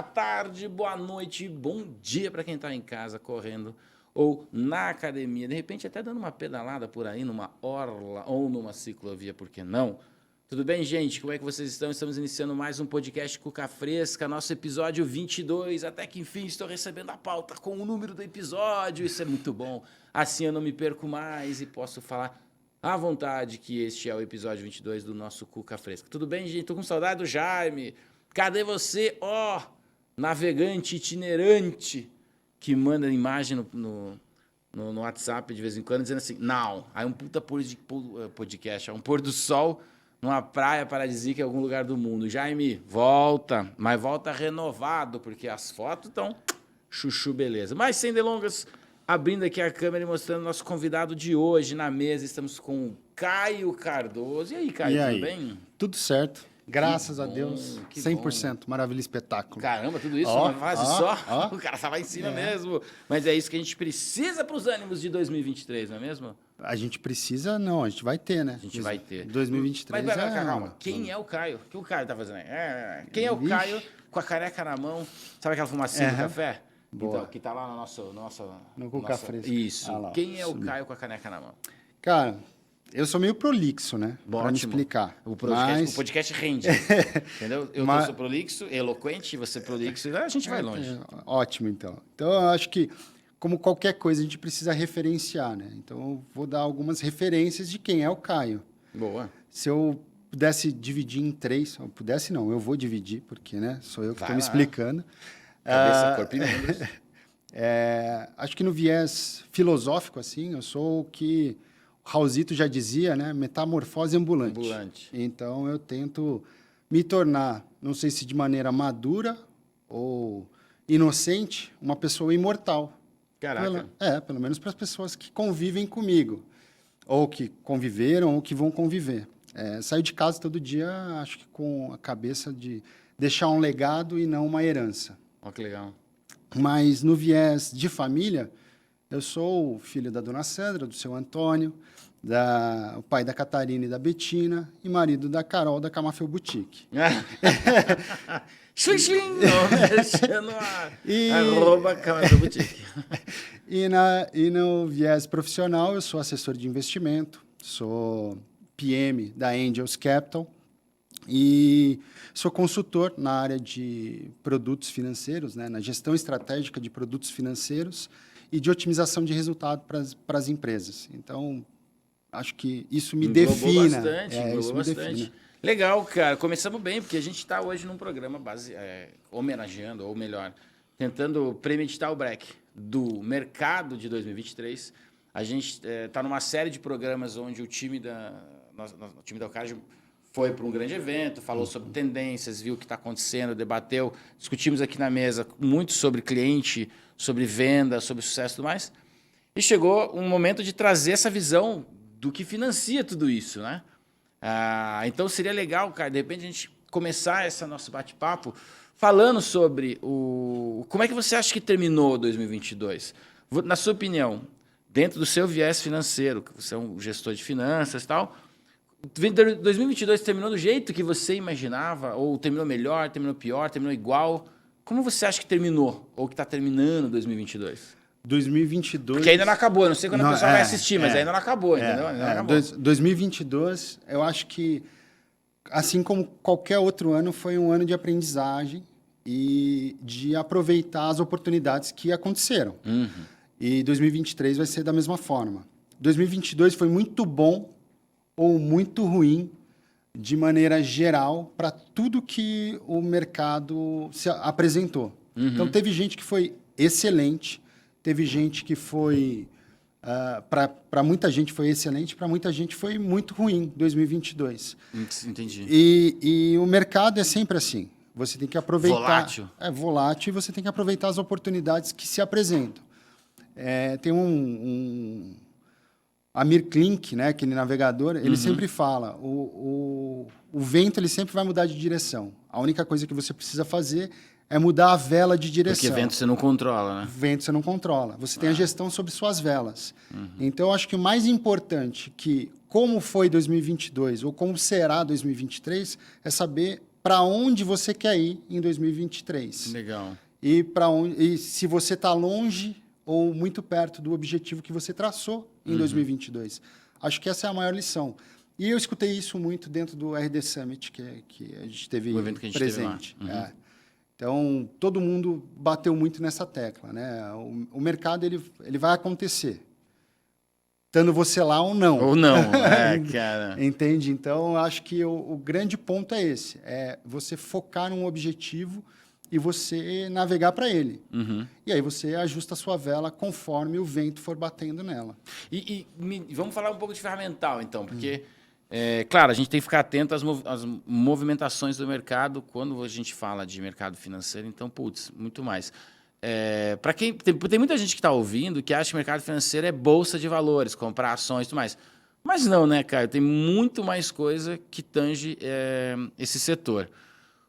boa tarde, boa noite, bom dia para quem está em casa correndo ou na academia, de repente até dando uma pedalada por aí numa orla ou numa ciclovia, por que não? Tudo bem, gente? Como é que vocês estão? Estamos iniciando mais um podcast Cuca Fresca, nosso episódio 22. Até que enfim estou recebendo a pauta com o número do episódio. Isso é muito bom. Assim eu não me perco mais e posso falar à vontade que este é o episódio 22 do nosso Cuca Fresca. Tudo bem, gente? Tô com saudade do Jaime. Cadê você? Ó, navegante itinerante que manda imagem no WhatsApp de vez em quando dizendo assim, não. Aí um puta podcast, um pôr do sol numa praia paradisíaca em algum lugar do mundo. Jaime, volta, mas volta renovado, porque as fotos estão chuchu beleza. Mas sem delongas, abrindo aqui a câmera e mostrando nosso convidado de hoje na mesa, estamos com o Caio Cardoso. E aí, Caio, tudo bem? Tudo certo. Graças a Deus, 100%. Bom. Maravilha, espetáculo. Caramba, tudo isso numa fase só? O cara estava em cima mesmo. Mas é isso que a gente precisa para os ânimos de 2023, não é mesmo? A gente precisa, não, a gente vai ter, né? A gente vai ter. 2023 Mas calma, quem é o Caio? O que o Caio tá fazendo aí? Quem é o Caio com a careca na mão? Sabe aquela fumacinha do café? Boa. Então, que tá lá no Cuca Fresca. Isso. Quem é o Caio com a caneca na mão? Cara, eu sou meio prolixo, né? Ótimo. Pra me explicar. O podcast rende. Entendeu? Eu sou prolixo, eloquente, você prolixo, a gente vai longe. Ótimo, então. Então, eu acho que, como qualquer coisa, a gente precisa referenciar, né? Então, eu vou dar algumas referências de quem é o Caio. Boa. Se eu pudesse dividir em três, eu pudesse não, eu vou dividir, porque, né? Sou eu que estou me explicando. Cabeça, corpo e membros. Acho que no viés filosófico, assim, eu sou o que o Raulzito já dizia, né? Metamorfose ambulante. Então, eu tento me tornar, não sei se de maneira madura ou inocente, uma pessoa imortal. Caraca. Pelo menos para as pessoas que convivem comigo, ou que conviveram, ou que vão conviver. Saio de casa todo dia, acho que com a cabeça de deixar um legado e não uma herança. Ó, que legal. Mas no viés de família, eu sou o filho da dona Sandra, do seu Antônio, o pai da Catarina e da Betina, e marido da Carol, da Camafeu Boutique. Xuxlim! Deixando arroba Camafeu Boutique. E no viés profissional, eu sou assessor de investimento, sou PM da Angels Capital e sou consultor na área de produtos financeiros, né, na gestão estratégica de produtos financeiros e de otimização de resultado para as empresas. Então, acho que isso me define. Bastante. Legal, cara. Começamos bem, porque a gente está hoje num programa homenageando, ou melhor, tentando premeditar o break do mercado de 2023. A gente está numa série de programas onde o time da Ocard foi para um grande evento, falou sobre tendências, viu o que está acontecendo, debateu, discutimos aqui na mesa muito sobre cliente, sobre venda, sobre sucesso e tudo mais. E chegou um momento de trazer essa visão do que financia tudo isso, né? Então seria legal, cara, de repente a gente começar esse nosso bate-papo falando sobre como é que você acha que terminou 2022? Na sua opinião, dentro do seu viés financeiro, que você é um gestor de finanças e tal, 2022 terminou do jeito que você imaginava? Ou terminou melhor, terminou pior, terminou igual? Como você acha que terminou? Ou que está terminando 2022? 2022... Porque ainda não acabou, não sei quando a pessoa vai assistir, mas ainda não acabou, entendeu? Ainda não acabou. 2022, eu acho que, assim como qualquer outro ano, foi um ano de aprendizagem e de aproveitar as oportunidades que aconteceram. Uhum. E 2023 vai ser da mesma forma. 2022 foi muito bom ou muito ruim, de maneira geral, para tudo que o mercado se apresentou. Uhum. Então, teve gente que foi excelente, teve gente que foi... para muita gente foi excelente, para muita gente foi muito ruim, 2022. Entendi. E o mercado é sempre assim. Você tem que aproveitar... Volátil. É volátil e você tem que aproveitar as oportunidades que se apresentam. Tem um Amir Klink, né, aquele navegador, ele sempre fala, o vento ele sempre vai mudar de direção. A única coisa que você precisa fazer é mudar a vela de direção. Porque vento você não controla, né? Vento você não controla. Você tem a gestão sobre suas velas. Então, eu acho que o mais importante que, como foi 2022 ou como será 2023, é saber para onde você quer ir em 2023. Legal. E se você está longe ou muito perto do objetivo que você traçou em 2022. Acho que essa é a maior lição. E eu escutei isso muito dentro do RD Summit, que a gente teve O evento que a gente presente. teve lá. Então, todo mundo bateu muito nessa tecla, né? O mercado ele vai acontecer, estando você lá ou não. Ou não, cara. Entende? Então, eu acho que o grande ponto é esse, é você focar num objetivo e você navegar para ele. E aí você ajusta a sua vela conforme o vento for batendo nela. E vamos falar um pouco de ferramental, então, porque, claro, a gente tem que ficar atento às movimentações do mercado quando a gente fala de mercado financeiro, então, putz, muito mais. Para quem tem muita gente que está ouvindo que acha que mercado financeiro é bolsa de valores, comprar ações e tudo mais. Mas não, né, cara? Tem muito mais coisa que tange esse setor.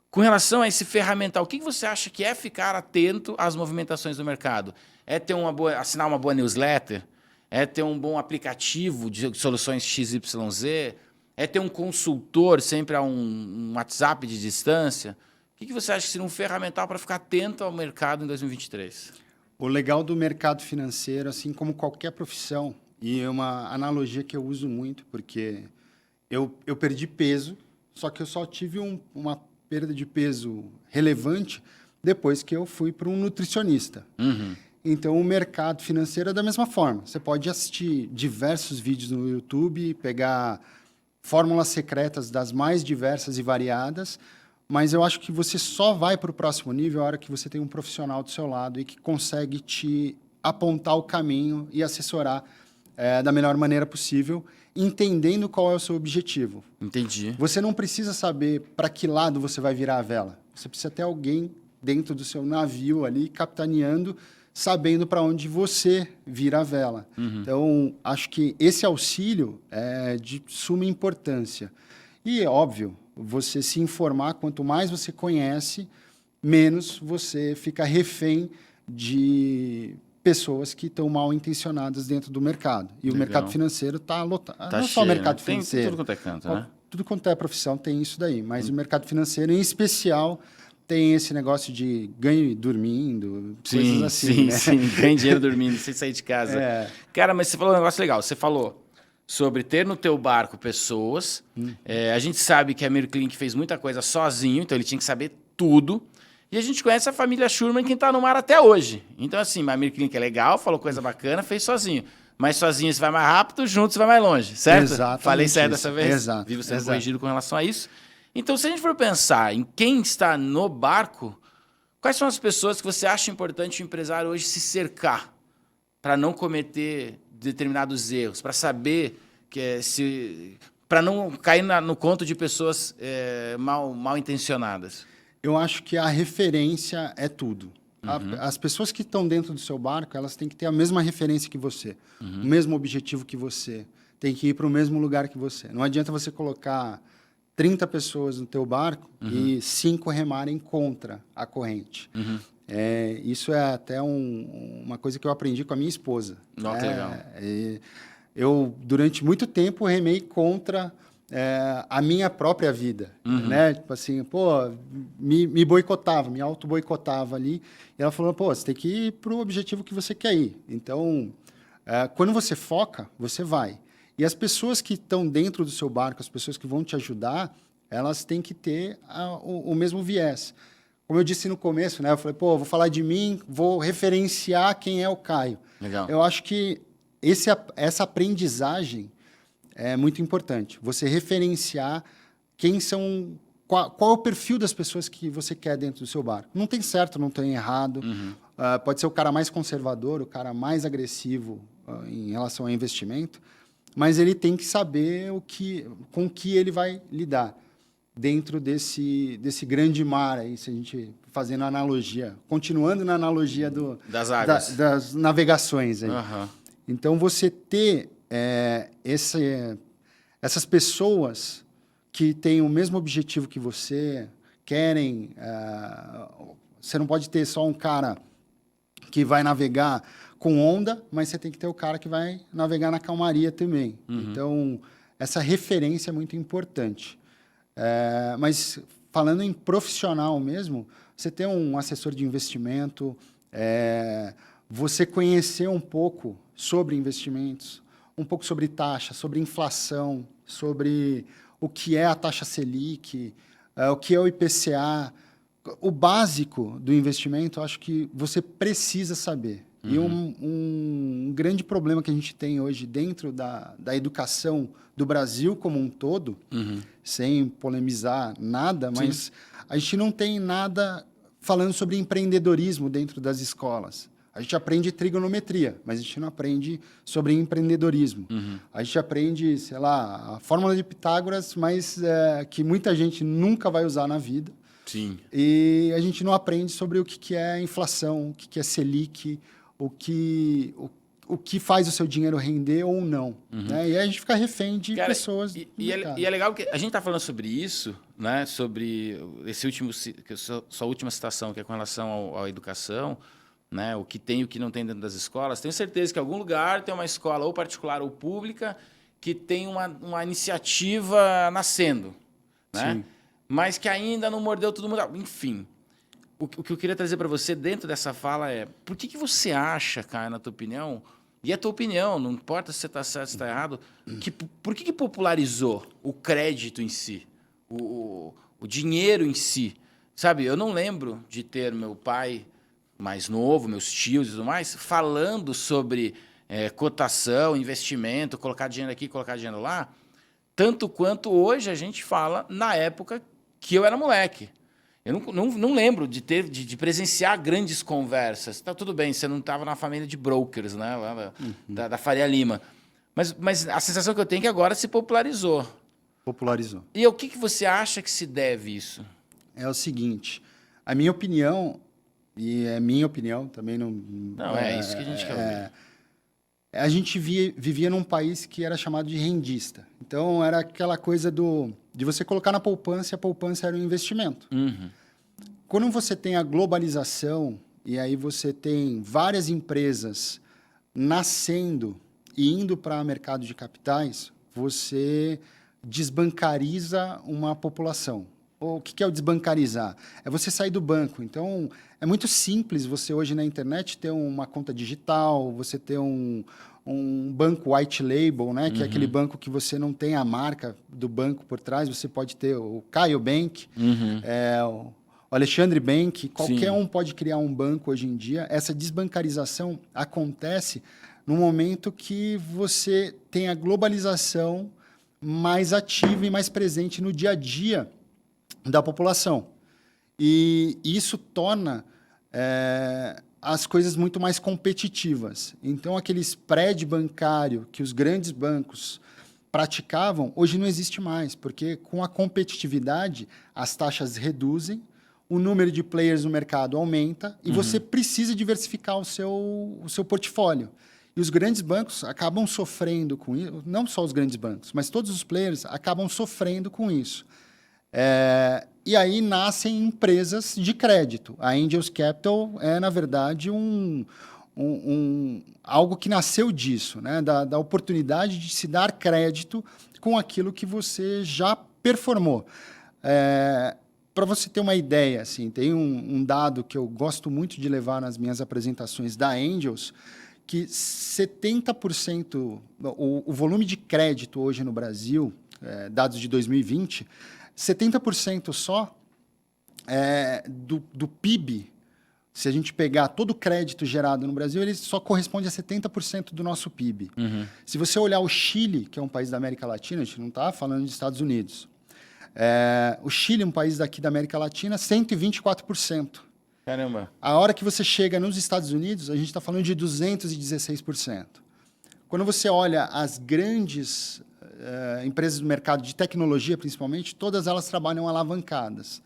Com relação a esse ferramental, o que você acha que é ficar atento às movimentações do mercado? É ter assinar uma boa newsletter? É ter um bom aplicativo de soluções XYZ? É ter um consultor sempre a um WhatsApp de distância? O que você acha que seria um ferramental para ficar atento ao mercado em 2023? O legal do mercado financeiro, assim como qualquer profissão, e é uma analogia que eu uso muito, porque eu perdi peso, só que eu só tive uma perda de peso relevante depois que eu fui para um nutricionista. Então, o mercado financeiro é da mesma forma. Você pode assistir diversos vídeos no YouTube, pegar fórmulas secretas das mais diversas e variadas, mas eu acho que você só vai para o próximo nível a hora que você tem um profissional do seu lado e que consegue te apontar o caminho e assessorar da melhor maneira possível, entendendo qual é o seu objetivo. Entendi. Você não precisa saber para que lado você vai virar a vela. Você precisa ter alguém dentro do seu navio ali, capitaneando, sabendo para onde você vira a vela. Então, acho que esse auxílio é de suma importância. E, é óbvio, você se informar, quanto mais você conhece, menos você fica refém de pessoas que estão mal intencionadas dentro do mercado. E o mercado financeiro está lotado. Tá não cheio, só o mercado né? financeiro. Tem tudo quanto é canto, né? Tudo quanto é profissão tem isso daí. Mas o mercado financeiro, em especial, tem esse negócio de ganho dormindo, coisas assim, né? Sim. Ganha dinheiro dormindo, sem sair de casa. Cara, mas você falou um negócio legal. Você falou sobre ter no teu barco pessoas. A gente sabe que a Mirklink fez muita coisa sozinho, então ele tinha que saber tudo. E a gente conhece a família Schurman, quem está no mar até hoje. Então, assim, a Mirklink é legal, falou coisa bacana, fez sozinho. Mas sozinho você vai mais rápido, junto você vai mais longe, certo? Exatamente. Falei certo dessa vez? Exato. Vivo sendo corrigido com relação a isso. Então, se a gente for pensar em quem está no barco, quais são as pessoas que você acha importante o empresário hoje se cercar para não cometer determinados erros, para saber para não cair no conto de pessoas mal intencionadas? Eu acho que a referência é tudo. As pessoas que estão dentro do seu barco, elas têm que ter a mesma referência que você, o mesmo objetivo que você, tem que ir para o mesmo lugar que você. Não adianta você colocar 30 pessoas no teu barco e 5 remarem contra a corrente. Isso é até uma coisa que eu aprendi com a minha esposa. Nossa, legal. Eu, durante muito tempo, remei contra a minha própria vida, né? Tipo assim, me boicotava, me auto-boicotava ali. E ela falou, você tem que ir para o objetivo que você quer ir. Então, quando você foca, você vai. E as pessoas que estão dentro do seu barco, as pessoas que vão te ajudar, elas têm que ter o mesmo viés. Como eu disse no começo, né? Eu falei, vou falar de mim, vou referenciar quem é o Caio. Legal. Eu acho que essa aprendizagem é muito importante. Você referenciar qual é o perfil das pessoas que você quer dentro do seu barco. Não tem certo, não tem errado. Pode ser o cara mais conservador, o cara mais agressivo em relação ao investimento, mas ele tem que saber com o que ele vai lidar dentro desse grande mar aí, se a gente fazendo a analogia, continuando na analogia das águas, das navegações aí. Então você ter essas pessoas que têm o mesmo objetivo que você, querem... você não pode ter só um cara que vai navegar com onda, mas você tem que ter o cara que vai navegar na calmaria também. Então, essa referência é muito importante. Mas falando em profissional mesmo, você ter um assessor de investimento, você conhecer um pouco sobre investimentos, um pouco sobre taxa, sobre inflação, sobre o que é a taxa Selic, o que é o IPCA. O básico do investimento, eu acho que você precisa saber. E um grande problema que a gente tem hoje dentro da educação do Brasil como um todo, sem polemizar nada, mas a gente não tem nada falando sobre empreendedorismo dentro das escolas. A gente aprende trigonometria, mas a gente não aprende sobre empreendedorismo. A gente aprende, sei lá, a fórmula de Pitágoras, mas que muita gente nunca vai usar na vida. Sim. E a gente não aprende sobre o que é inflação, o que é Selic, o que faz o seu dinheiro render ou não. Né? E aí a gente fica refém de pessoas. E é legal que a gente está falando sobre isso, né? Sobre sua última citação, que é com relação à educação, né? O que tem e o que não tem dentro das escolas. Tenho certeza que em algum lugar tem uma escola, ou particular ou pública, que tem uma iniciativa nascendo, né? Sim. Mas que ainda não mordeu todo mundo. Enfim, o que eu queria trazer para você dentro dessa fala é: por que você acha, cara, na tua opinião, e é a tua opinião, não importa se você está certo ou se está errado, por que popularizou o crédito em si, o dinheiro em si? Sabe, eu não lembro de ter meu pai mais novo, meus tios e tudo mais, falando sobre cotação, investimento, colocar dinheiro aqui, colocar dinheiro lá, tanto quanto hoje a gente fala na época que eu era moleque. Eu não lembro de presenciar grandes conversas. Tá tudo bem, você não estava na família de brokers, né, lá da Faria Lima. Mas a sensação que eu tenho é que agora se popularizou. Popularizou. E o que você acha que se deve isso? É o seguinte, a minha opinião, e é minha opinião, também não... Não, é isso que a gente quer ouvir. A gente vivia num país que era chamado de rendista. Então, era aquela coisa de você colocar na poupança, e a poupança era um investimento. Quando você tem a globalização, e aí você tem várias empresas nascendo e indo para o mercado de capitais, você desbancariza uma população. O que é o desbancarizar? É você sair do banco. Então, é muito simples você hoje na internet ter uma conta digital, você ter um banco white label, né? Que é aquele banco que você não tem a marca do banco por trás. Você pode ter o Caio Bank, o Alexandre Bank. Qualquer um pode criar um banco hoje em dia. Essa desbancarização acontece no momento que você tem a globalização mais ativa e mais presente no dia a dia da população. E isso torna as coisas muito mais competitivas. Então, aquele spread bancário que os grandes bancos praticavam, hoje não existe mais, porque com a competitividade, as taxas reduzem, o número de players no mercado aumenta e você precisa diversificar o seu portfólio. E os grandes bancos acabam sofrendo com isso, não só os grandes bancos, mas todos os players acabam sofrendo com isso. E aí nascem empresas de crédito. A Angels Capital é, na verdade, algo que nasceu disso, né? Da oportunidade de se dar crédito com aquilo que você já performou. Para você ter uma ideia, assim, tem um dado que eu gosto muito de levar nas minhas apresentações da Angels, que 70%, o volume de crédito hoje no Brasil, dados de 2020, 70% só do PIB, se a gente pegar todo o crédito gerado no Brasil, ele só corresponde a 70% do nosso PIB. Se você olhar o Chile, que é um país da América Latina, a gente não está falando dos Estados Unidos. O Chile, um país daqui da América Latina, 124%. Caramba. A hora que você chega nos Estados Unidos, a gente está falando de 216%. Quando você olha as grandes empresas do mercado de tecnologia, principalmente, todas elas trabalham alavancadas.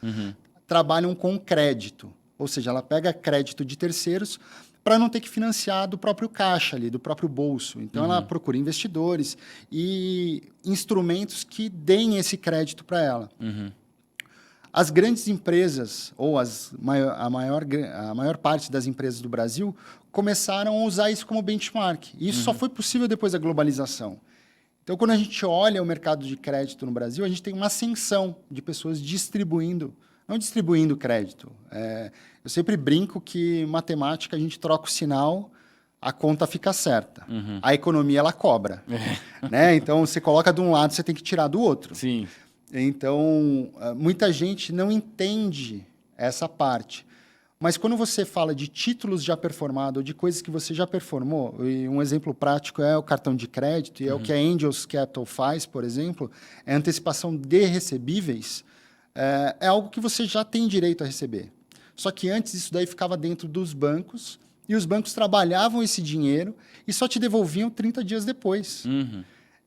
Trabalham com crédito. Ou seja, ela pega crédito de terceiros para não ter que financiar do próprio caixa ali, do próprio bolso. Então, ela procura investidores e instrumentos que deem esse crédito para ela. As grandes empresas, ou a maior parte das empresas do Brasil, começaram a usar isso como benchmark. E isso só foi possível depois da globalização. Então, quando a gente olha o mercado de crédito no Brasil, a gente tem uma ascensão de pessoas não distribuindo crédito. Eu sempre brinco que matemática a gente troca o sinal, a conta fica certa. A economia, ela cobra. Né? Então, você coloca de um lado, você tem que tirar do outro. Sim. Então, muita gente não entende essa parte. Mas quando você fala de títulos já performados, ou de coisas que você já performou, e um exemplo prático é o cartão de crédito, e é o que a Angels Capital faz, por exemplo, é antecipação de recebíveis, é algo que você já tem direito a receber. Só que antes isso daí ficava dentro dos bancos, e os bancos trabalhavam esse dinheiro e só te devolviam 30 dias depois.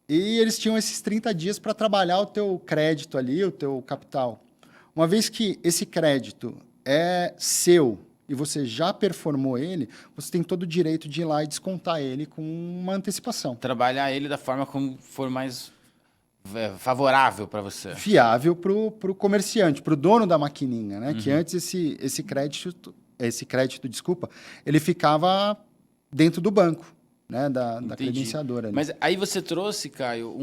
E eles tinham esses 30 dias para trabalhar o teu crédito ali, o teu capital. Uma vez que esse crédito é seu e você já performou ele, você tem todo o direito de ir lá e descontar ele com uma antecipação. Trabalhar ele da forma como for mais favorável para você. Viável para o comerciante, para o dono da maquininha, né? Que antes esse crédito, ele ficava dentro do banco, né? Da credenciadora. Ali. Mas aí você trouxe, Caio,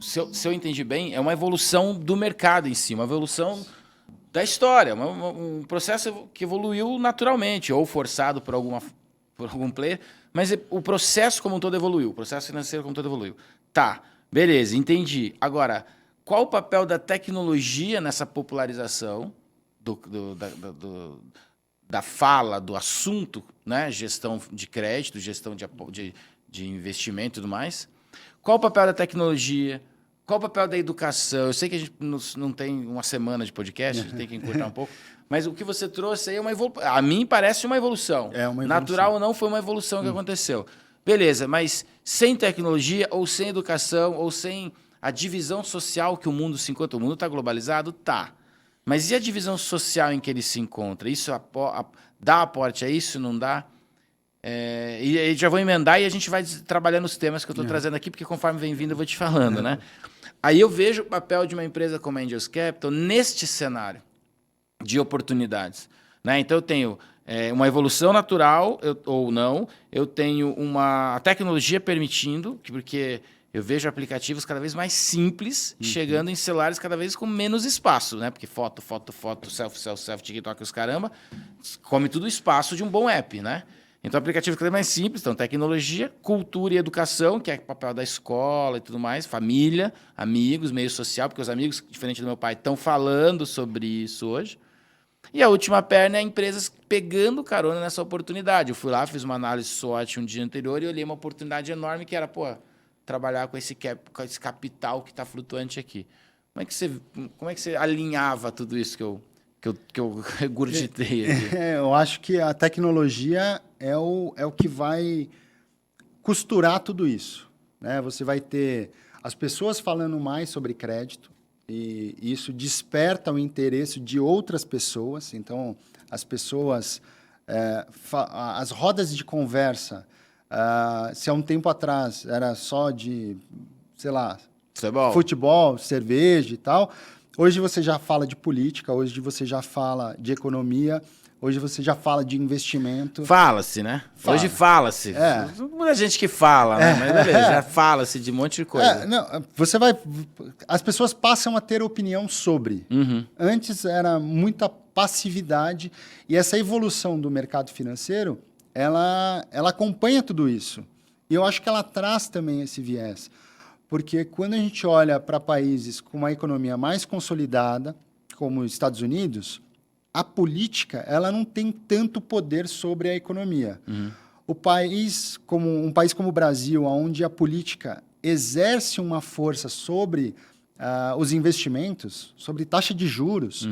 se eu entendi bem, é uma evolução do mercado em si, uma evolução da história, um processo que evoluiu naturalmente, ou forçado por algum player, mas o processo como um todo evoluiu, o processo financeiro como um todo evoluiu. Tá, beleza, entendi. Agora, qual o papel da tecnologia nessa popularização da fala, do assunto, né? Gestão de crédito, gestão de investimento e tudo mais? Qual o papel da tecnologia? Qual o papel da educação? Eu sei que a gente não tem uma semana de podcast, a gente tem que encurtar um pouco, mas o que você trouxe aí é uma evolução. A mim parece uma evolução. É uma evolução. Natural ou não, foi uma evolução que aconteceu. Beleza, mas sem tecnologia, ou sem educação, ou sem a divisão social que o mundo se encontra. O mundo está globalizado? Tá. Mas e a divisão social em que ele se encontra? Isso dá aporte a isso, não dá? E aí já vou emendar e a gente vai trabalhando os temas que eu estou trazendo aqui, porque conforme vem vindo eu vou te falando, né? Aí eu vejo o papel de uma empresa como a Angels Capital neste cenário de oportunidades. Né? Então eu tenho uma evolução natural ou não, eu tenho uma tecnologia permitindo, porque eu vejo aplicativos cada vez mais simples chegando em celulares cada vez com menos espaço, né? Porque foto, selfie, TikTok, os caramba, come tudo o espaço de um bom app, né? Então, aplicativos cada vez mais simples, então tecnologia, cultura e educação, que é o papel da escola e tudo mais, família, amigos, meio social, porque os amigos, diferente do meu pai, estão falando sobre isso hoje. E a última perna é empresas pegando carona nessa oportunidade. Eu fui lá, fiz uma análise SWOT um dia anterior e olhei uma oportunidade enorme que era, trabalhar com esse capital que está flutuante aqui. Como é que você alinhava tudo isso que eu regurgitei aqui? Eu acho que a tecnologia é o que vai costurar tudo isso. Né? Você vai ter as pessoas falando mais sobre crédito, e isso desperta o interesse de outras pessoas. Então, as pessoas, as rodas de conversa, se há um tempo atrás era só de, sei lá, futebol, cerveja e tal, hoje você já fala de política, hoje você já fala de economia, hoje você já fala de investimento. Fala-se, né? Hoje fala-se. Muita gente que fala, né? Mas beleza, já fala-se de um monte de coisa. As pessoas passam a ter opinião sobre. Antes era muita passividade, e essa evolução do mercado financeiro, ela acompanha tudo isso. E eu acho que ela traz também esse viés. Porque quando a gente olha para países com uma economia mais consolidada, como os Estados Unidos, a política ela não tem tanto poder sobre a economia. Um país como o Brasil, onde a política exerce uma força sobre os investimentos, sobre taxa de juros,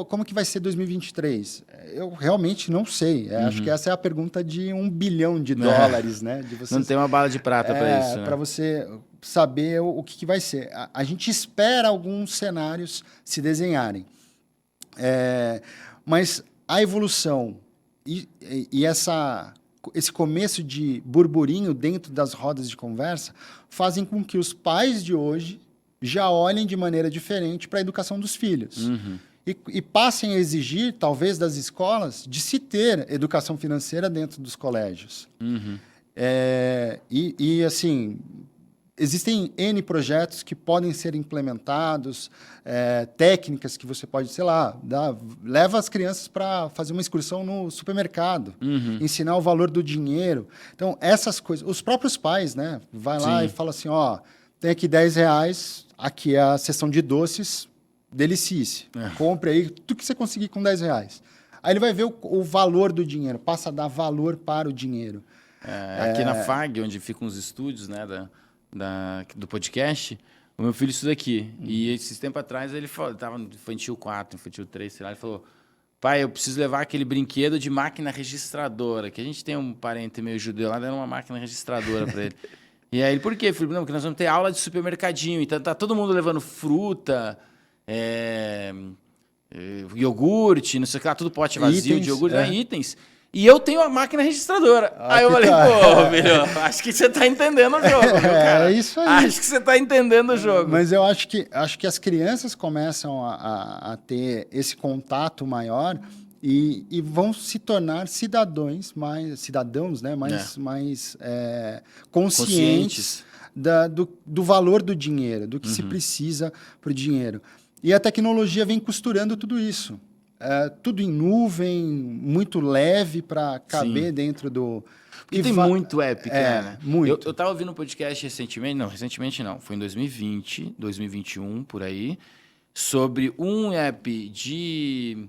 como que vai ser 2023? Eu realmente não sei. Acho que essa é a pergunta de $1 bilhão, né? De não tem uma bala de prata para isso. Né? Para você saber o que vai ser. A gente espera alguns cenários se desenharem. Mas a evolução e esse começo de burburinho dentro das rodas de conversa fazem com que os pais de hoje já olhem de maneira diferente para a educação dos filhos. E passem a exigir, talvez, das escolas, de se ter educação financeira dentro dos colégios. Assim, existem N projetos que podem ser implementados, técnicas que você pode, sei lá, leva as crianças para fazer uma excursão no supermercado, ensinar o valor do dinheiro. Então, essas coisas... Os próprios pais, né? Vai lá e fala assim, ó, tem aqui R$10, aqui é a seção de doces, delicice. Compre aí tudo que você conseguir com R$10. Aí ele vai ver o valor do dinheiro, passa a dar valor para o dinheiro. Aqui na FAG, onde ficam os estúdios, né, do podcast, o meu filho estuda aqui. E esses tempos atrás ele falou, estava no infantil 4, infantil 3, sei lá, ele falou, pai, eu preciso levar aquele brinquedo de máquina registradora, que a gente tem um parente meio judeu lá, deram uma máquina registradora para ele. E aí ele, por quê, filho? Não, porque nós vamos ter aula de supermercadinho, então tá todo mundo levando fruta, iogurte, não sei o que lá, tudo pote vazio de iogurte, itens. E eu tenho a máquina registradora. Aí eu falei, pô, filho, acho que você tá entendendo o jogo, meu cara. É isso aí. Acho que você tá entendendo o jogo. Mas eu acho que as crianças começam a ter esse contato maior e vão se tornar cidadãos, né? mais conscientes do valor do dinheiro, do que se precisa para o dinheiro. E a tecnologia vem costurando tudo isso. Tudo em nuvem, muito leve para caber dentro do... Porque tem muito app, cara. Muito. Eu estava ouvindo um podcast recentemente não, foi em 2020, 2021, por aí, sobre um app de...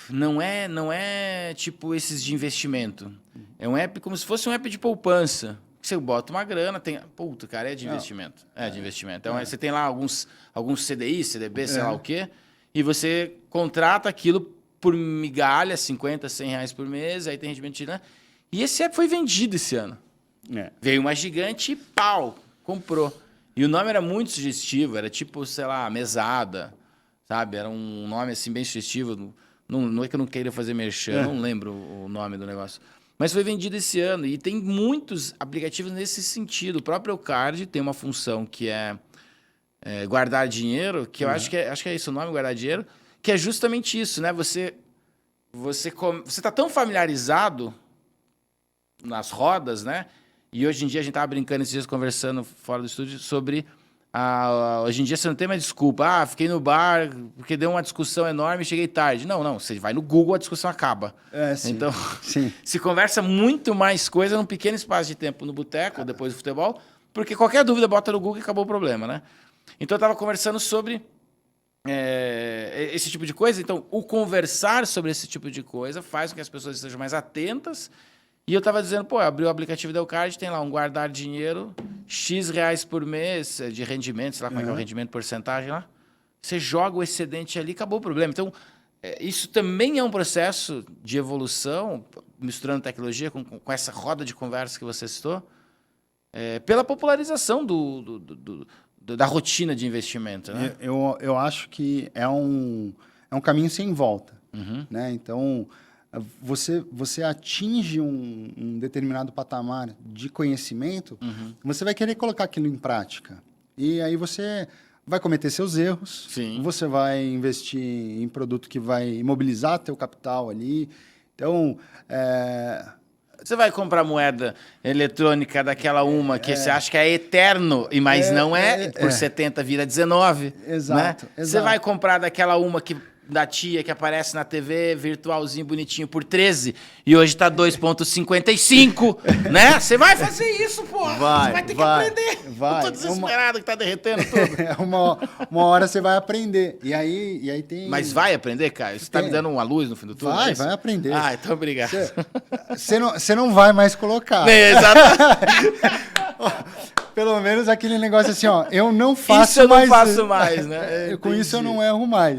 Não é tipo esses de investimento. É um app como se fosse um app de poupança. Você bota uma grana, tem... Puta, cara, é de investimento. É de investimento. Então, você tem lá alguns CDI, CDB, sei lá o quê, e você contrata aquilo por migalha, 50, 100 reais por mês, aí tem rendimento de... Né? E esse app foi vendido esse ano. Veio uma gigante e pau, comprou. E o nome era muito sugestivo, era tipo, sei lá, mesada, sabe? Era um nome assim bem sugestivo. Não é que eu não queira fazer merchan, não lembro o nome do negócio. Mas foi vendido esse ano e tem muitos aplicativos nesse sentido. O próprio Eucard tem uma função que é guardar dinheiro, que eu acho que é isso o nome, guardar dinheiro, que é justamente isso, né? Você tá tão familiarizado nas rodas, né? E hoje em dia a gente estava brincando esses dias, conversando fora do estúdio sobre... hoje em dia você não tem mais desculpa. Fiquei no bar porque deu uma discussão enorme e cheguei tarde. Não. Você vai no Google, a discussão acaba. Sim. Então, se conversa muito mais coisa num pequeno espaço de tempo no boteco, depois do futebol, porque qualquer dúvida bota no Google e acabou o problema, né? Então, eu estava conversando sobre esse tipo de coisa. Então, o conversar sobre esse tipo de coisa faz com que as pessoas estejam mais atentas. E eu estava dizendo, abriu o aplicativo da Eucard, tem lá um guardar dinheiro, X reais por mês de rendimento, sei lá como é que é o rendimento, porcentagem lá. Você joga o excedente ali, acabou o problema. Então, isso também é um processo de evolução, misturando tecnologia com essa roda de conversa que você citou, pela popularização da rotina de investimento. Né? Eu acho que é um caminho sem volta. Né? Então... Você atinge um determinado patamar de conhecimento, você vai querer colocar aquilo em prática. E aí você vai cometer seus erros, você vai investir em produto que vai imobilizar teu capital ali. Então... Você vai comprar moeda eletrônica daquela que você acha que é eterno, mas não é, por 70 vira 19. Exato, né? Você vai comprar daquela da tia que aparece na TV, virtualzinho, bonitinho, por 13, e hoje tá 2,55, né? Você vai fazer isso, porra! Você vai ter que aprender! Eu tô desesperado que tá derretendo tudo. uma hora você vai aprender. E aí tem... Mas vai aprender, Caio? Você tá me dando uma luz no fim do túnel? Vai aprender. Então obrigado. Você não vai mais colocar. Exatamente. Pelo menos aquele negócio assim, eu não faço isso eu mais. Não faço mais, né? Com isso eu não erro mais.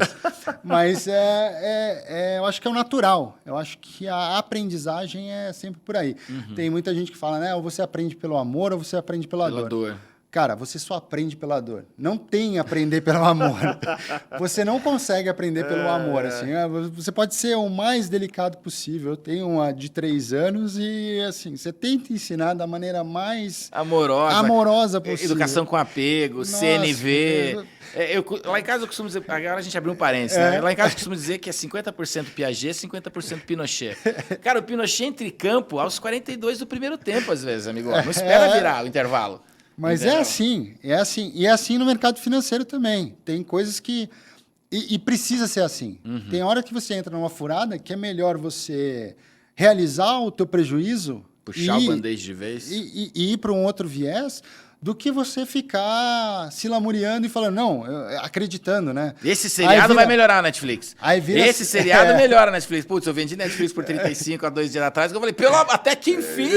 Mas eu acho que é o natural. Eu acho que a aprendizagem é sempre por aí. Tem muita gente que fala, né? Ou você aprende pelo amor ou você aprende pela dor. Cara, você só aprende pela dor. Não tem aprender pelo amor. Você não consegue aprender pelo amor. Assim, você pode ser o mais delicado possível. Eu tenho uma de 3 anos e assim, você tenta ensinar da maneira mais amorosa possível. Educação com apego, nossa, CNV. Lá em casa eu costumo dizer, agora a gente abriu um parênteses, né? Lá em casa eu costumo dizer que é 50% Piaget, 50% Pinochet. Cara, o Pinochet entra em campo aos 42 do primeiro tempo, às vezes, amigo. Não espera virar o intervalo. Mas Entendeu? é assim. E é assim no mercado financeiro também. Tem coisas que... E precisa ser assim. Tem hora que você entra numa furada que é melhor você realizar o teu prejuízo... Puxar o band-aid de vez. E ir para um outro viés do que você ficar se lamuriando e falando, não, acreditando, né? Esse seriado vai melhorar a Netflix. Esse seriado melhora a Netflix. Putz, eu vendi Netflix por 35 há 2 dias atrás, que eu falei, até que enfim!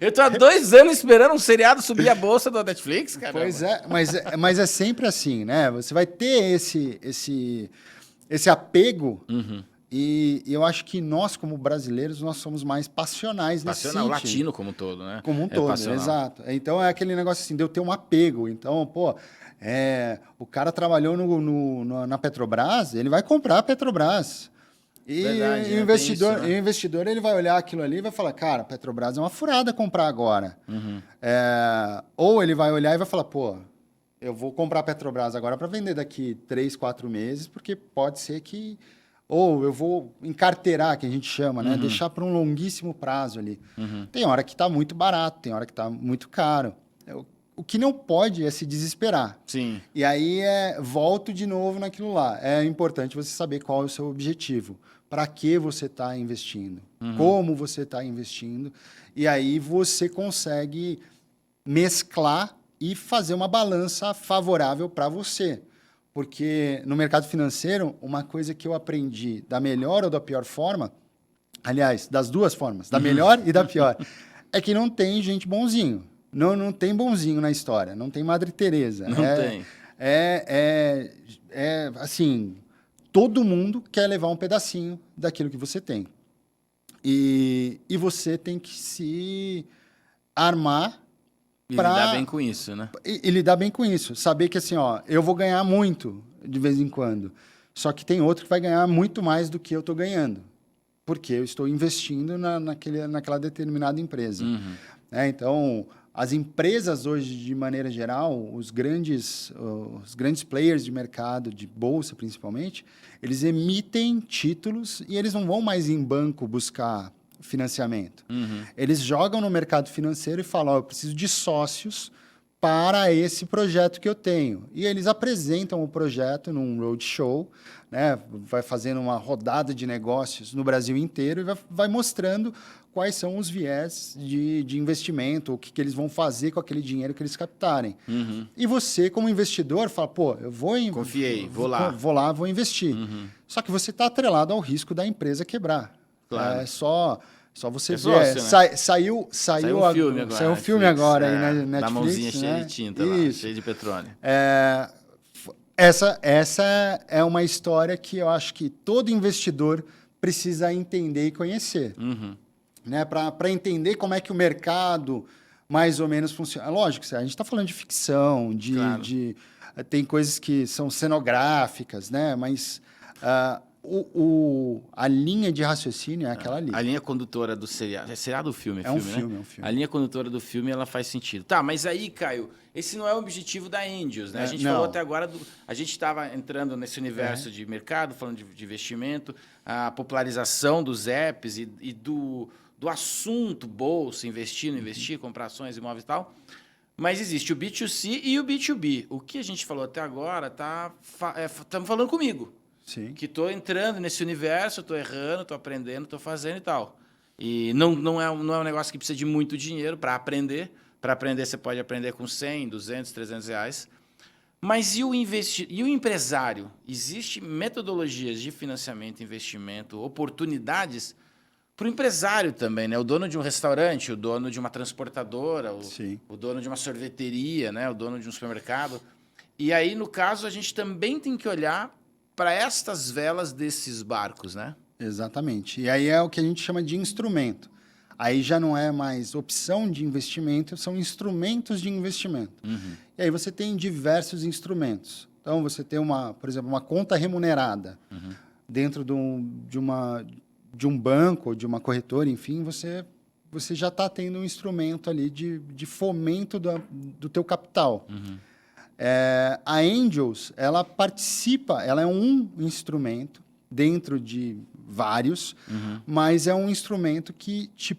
Eu tô há 2 anos esperando um seriado subir a bolsa da Netflix, cara. Pois é, mas é sempre assim, né? Você vai ter esse apego... E eu acho que nós, como brasileiros, nós somos mais passionais nesse sentido. Latino como um todo, né? Como um todo, exato. Então, é aquele negócio assim, de eu ter um apego. Então, pô, o cara trabalhou na Petrobras, ele vai comprar a Petrobras. E Verdade, o investidor, ele vai olhar aquilo ali e vai falar, cara, a Petrobras é uma furada comprar agora. Ou ele vai olhar e vai falar, pô, eu vou comprar a Petrobras agora para vender daqui 3, 4 meses, porque pode ser que... Ou eu vou encarteirar, que a gente chama, né? Deixar para um longuíssimo prazo ali. Tem hora que está muito barato, tem hora que está muito caro. O que não pode é se desesperar. Sim. E aí volto de novo naquilo lá. É importante você saber qual é o seu objetivo. Para que você está investindo? Como você está investindo? E aí você consegue mesclar e fazer uma balança favorável para você. Porque no mercado financeiro, uma coisa que eu aprendi da melhor ou da pior forma, aliás, das duas formas, da melhor e da pior, é que não tem gente bonzinho. Não tem bonzinho na história, não tem Madre Teresa. Não tem. Assim, todo mundo quer levar um pedacinho daquilo que você tem. E você tem que se armar E lidar bem com isso, né? E lidar bem com isso. Saber que assim, ó, eu vou ganhar muito de vez em quando. Só que tem outro que vai ganhar muito mais do que eu estou ganhando. Porque eu estou investindo naquela determinada empresa. Então, as empresas hoje, de maneira geral, os grandes players de mercado, de bolsa principalmente, eles emitem títulos e eles não vão mais em banco buscar financiamento. Eles jogam no mercado financeiro e falam, eu preciso de sócios para esse projeto que eu tenho. E eles apresentam o projeto num roadshow, né? Vai fazendo uma rodada de negócios no Brasil inteiro e vai mostrando quais são os viés de investimento, o que eles vão fazer com aquele dinheiro que eles captarem. E você, como investidor, fala, pô, eu vou... Confiei, vou lá. Vou lá, vou investir. Só que você está atrelado ao risco da empresa quebrar. Claro. É só você ver. Né? Saiu um filme agora aí na Netflix. Da mãozinha cheia de tinta lá, cheia de petróleo. Essa é uma história que eu acho que todo investidor precisa entender e conhecer. Né? Para entender como é que o mercado mais ou menos funciona. Lógico, a gente está falando de ficção, claro. Tem coisas que são cenográficas, né? Mas... a linha de raciocínio é aquela ali. A linha condutora do seriado. É seriado ou filme? É um filme, né? A linha condutora do filme, ela faz sentido. Tá, mas aí, Caio, esse não é o objetivo da Angels, né? A gente falou até agora... A gente estava entrando nesse universo de mercado, falando de investimento, a popularização dos apps e do assunto bolsa, investir, não investir, comprar ações, imóveis e tal. Mas existe o B2C e o B2B. O que a gente falou até agora, estamos falando comigo. Sim. Que estou entrando nesse universo, estou errando, estou aprendendo, estou fazendo e tal. E não é um negócio que precisa de muito dinheiro para aprender. Para aprender, você pode aprender com 100, 200, 300 reais. Mas e o empresário? Existem metodologias de financiamento, investimento, oportunidades para o empresário também, né? O dono de um restaurante, o dono de uma transportadora, o dono de uma sorveteria, né? O dono de um supermercado. E aí, no caso, a gente também tem que olhar para estas velas desses barcos, né? Exatamente. E aí é o que a gente chama de instrumento. Aí já não é mais opção de investimento, são instrumentos de investimento. E aí você tem diversos instrumentos. Então, você tem, por exemplo, uma conta remunerada dentro de um banco, de uma corretora, enfim, você já está tendo um instrumento ali de fomento do teu capital. A Angels, ela participa, ela é um instrumento dentro de vários, mas é um instrumento que te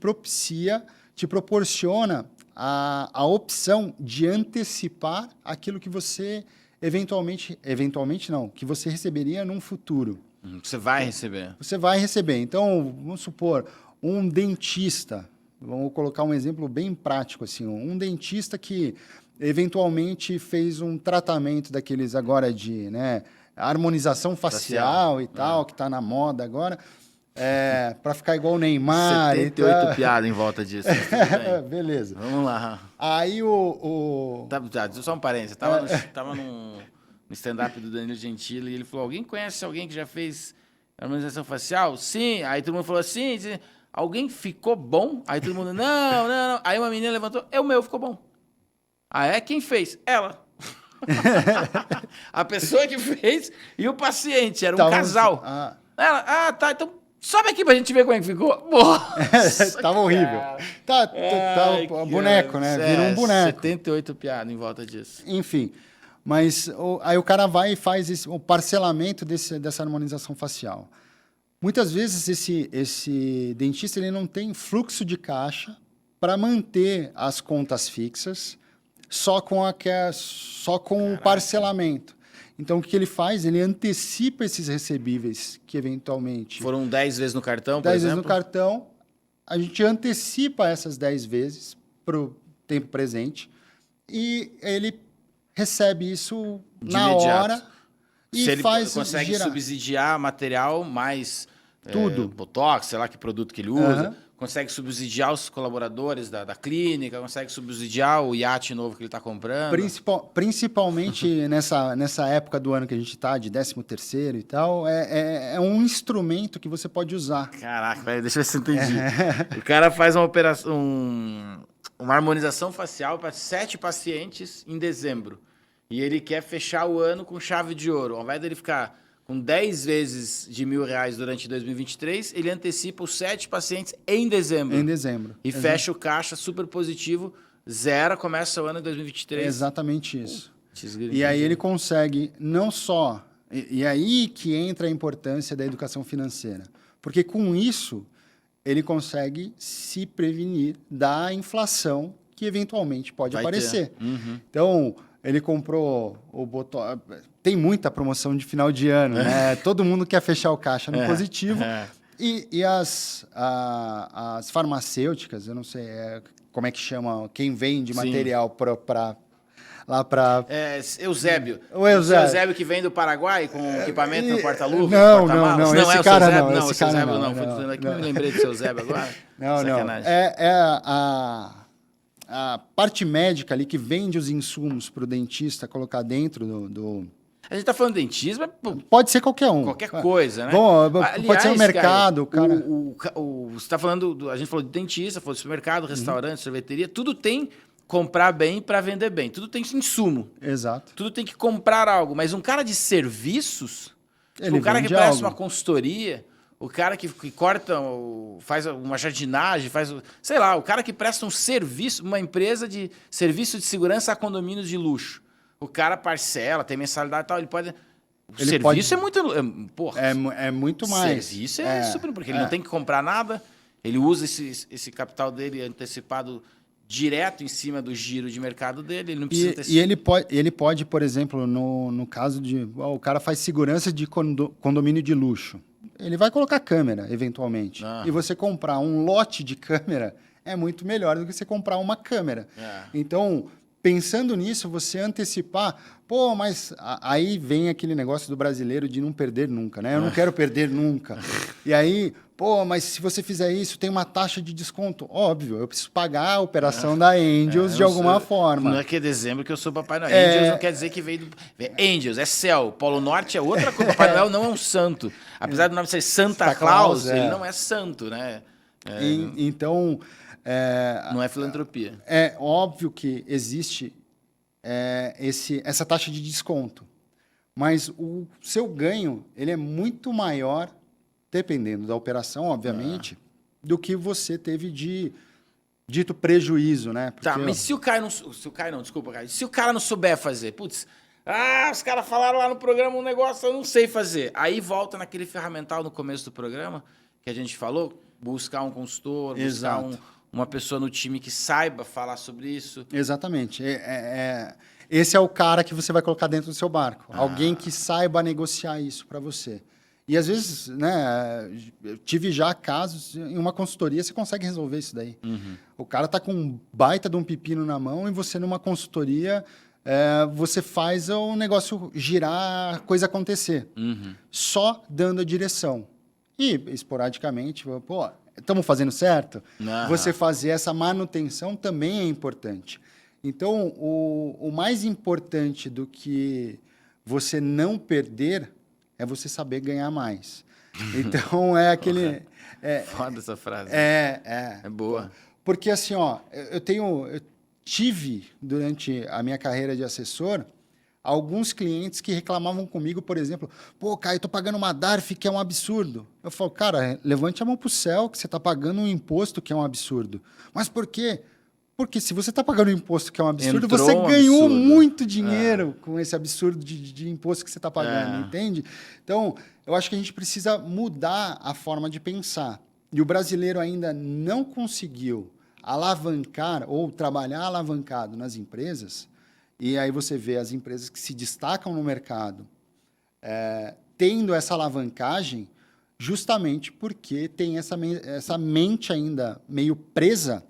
proporciona a opção de antecipar aquilo que você eventualmente não, que você receberia num futuro. Você vai receber. Você vai receber. Então, vamos supor, um dentista, vamos colocar um exemplo bem prático, assim, um dentista que eventualmente fez um tratamento daqueles agora de, né, harmonização facial e tal, que está na moda agora, para ficar igual o Neymar. 78 piadas em volta disso. Beleza. Vamos lá. Aí Só um parênteses. Tava no stand-up do Danilo Gentili e ele falou: alguém conhece alguém que já fez harmonização facial? Sim. Aí todo mundo falou assim: alguém ficou bom? Aí todo mundo, não. Aí uma menina levantou: o meu ficou bom. Quem fez? Ela. A pessoa que fez e o paciente. Era um casal. Ela, tá, então sobe aqui pra gente ver como é que ficou. Tava horrível. Tá boneco, né? Virou um boneco. 78 piadas em volta disso. Enfim, mas aí o cara vai e faz o parcelamento dessa harmonização facial. Muitas vezes esse dentista ele não tem fluxo de caixa para manter as contas fixas só com o parcelamento. Então, o que ele faz? Ele antecipa esses recebíveis que, eventualmente... Foram 10 vezes no cartão, por exemplo? 10 vezes no cartão. A gente antecipa essas 10 vezes para o tempo presente e ele recebe isso de na imediato. Hora e se ele faz consegue girar. Subsidiar material mais... Tudo. Botox, sei lá que produto que ele usa. Consegue subsidiar os colaboradores da clínica, consegue subsidiar o iate novo que ele está comprando. Principalmente nessa época do ano que a gente está, de 13º e tal, é um instrumento que você pode usar. Caraca, deixa eu ver se eu entendi. O cara faz uma operação, uma harmonização facial para 7 pacientes em dezembro. E ele quer fechar o ano com chave de ouro. Ao invés dele ficar com 10 vezes de R$1.000 durante 2023, ele antecipa os 7 pacientes em dezembro. Em dezembro. E fecha o caixa super positivo, zera, começa o ano de 2023. Exatamente isso. E aí ele consegue não só... E aí que entra a importância da educação financeira. Porque com isso, ele consegue se prevenir da inflação que eventualmente pode aparecer. Então... Ele comprou o botão. Tem muita promoção de final de ano, né? Todo mundo quer fechar o caixa no positivo. E as farmacêuticas, eu não sei como é que chama, quem vende material para lá para... Eusébio. O Eusébio que vem do Paraguai com equipamento no porta-luvas, não, porta-malas. Não, não esse é o cara seu não. Não, esse cara não. Foi dizendo aqui, me lembrei do seu Eusébio agora. Sacanagem. A parte médica ali que vende os insumos para o dentista colocar dentro do... A gente está falando de dentismo, mas... Pode ser qualquer um. Qualquer coisa, né? Bom, aliás, pode ser um mercado, cara. Você está falando... A gente falou de dentista, falou de supermercado, restaurante, sorveteria. Tudo tem comprar bem para vender bem. Tudo tem insumo. Exato. Tudo tem que comprar algo. Mas um cara de serviços... Ele um cara que vende presta algo. uma consultoria... O cara que corta, faz uma jardinagem, sei lá, o cara que presta um serviço, uma empresa de serviço de segurança a condomínios de luxo. O cara parcela, tem mensalidade e tal, ele pode... serviço é muito... Porra, é muito mais. Serviço super... Porque ele não tem que comprar nada, ele usa esse capital dele antecipado direto em cima do giro de mercado dele, ele não precisa ter... E ele pode, por exemplo, no caso de... o cara faz segurança de condomínio de luxo. Ele vai colocar câmera, eventualmente. E você comprar um lote de câmera é muito melhor do que você comprar uma câmera. Então, pensando nisso, você antecipar... Pô, mas aí vem aquele negócio do brasileiro de não perder nunca, né? Eu não quero perder nunca. E aí, pô, mas se você fizer isso, tem uma taxa de desconto. Óbvio, eu preciso pagar a operação da Angels de alguma forma. Não é que é dezembro que eu sou Papai Noel. Angels não quer dizer que veio do... Angels é céu. Polo Norte é outra coisa. Papai Noel não é um santo. Apesar do nome ser Santa Claus, ele não é santo, né? Então... não é filantropia. É óbvio que existe essa taxa de desconto. Mas o seu ganho ele é muito maior, dependendo da operação, obviamente, do que você teve de dito prejuízo, né? Porque, tá, mas se o cara não souber fazer, putz, os caras falaram lá no programa um negócio, eu não sei fazer. Aí volta naquele ferramental no começo do programa que a gente falou, buscar um consultor, buscar uma pessoa no time que saiba falar sobre isso. Exatamente. Esse é o cara que você vai colocar dentro do seu barco. Alguém que saiba negociar isso para você. E às vezes, né, eu tive já casos, em uma consultoria você consegue resolver isso daí. O cara tá com um baita de um pepino na mão e você numa consultoria, você faz o negócio girar, a coisa acontecer. Só dando a direção. E, esporadicamente, pô, estamos fazendo certo? Você fazer essa manutenção também é importante. Então, o mais importante do que você não perder é você saber ganhar mais. Então, é aquele... Foda essa frase. É boa. Porque, assim, ó, eu tive, durante a minha carreira de assessor, alguns clientes que reclamavam comigo, por exemplo, pô, Caio, eu tô pagando uma DARF que é um absurdo. Eu falo, cara, levante a mão pro céu que você está pagando um imposto que é um absurdo. Mas por quê? Porque se você está pagando um imposto que é um absurdo, Entrou você ganhou absurdo. muito dinheiro com esse absurdo de imposto que você está pagando, entende? Então, eu acho que a gente precisa mudar a forma de pensar. E o brasileiro ainda não conseguiu alavancar ou trabalhar alavancado nas empresas. E aí você vê as empresas que se destacam no mercado tendo essa alavancagem justamente porque tem essa mente ainda meio presa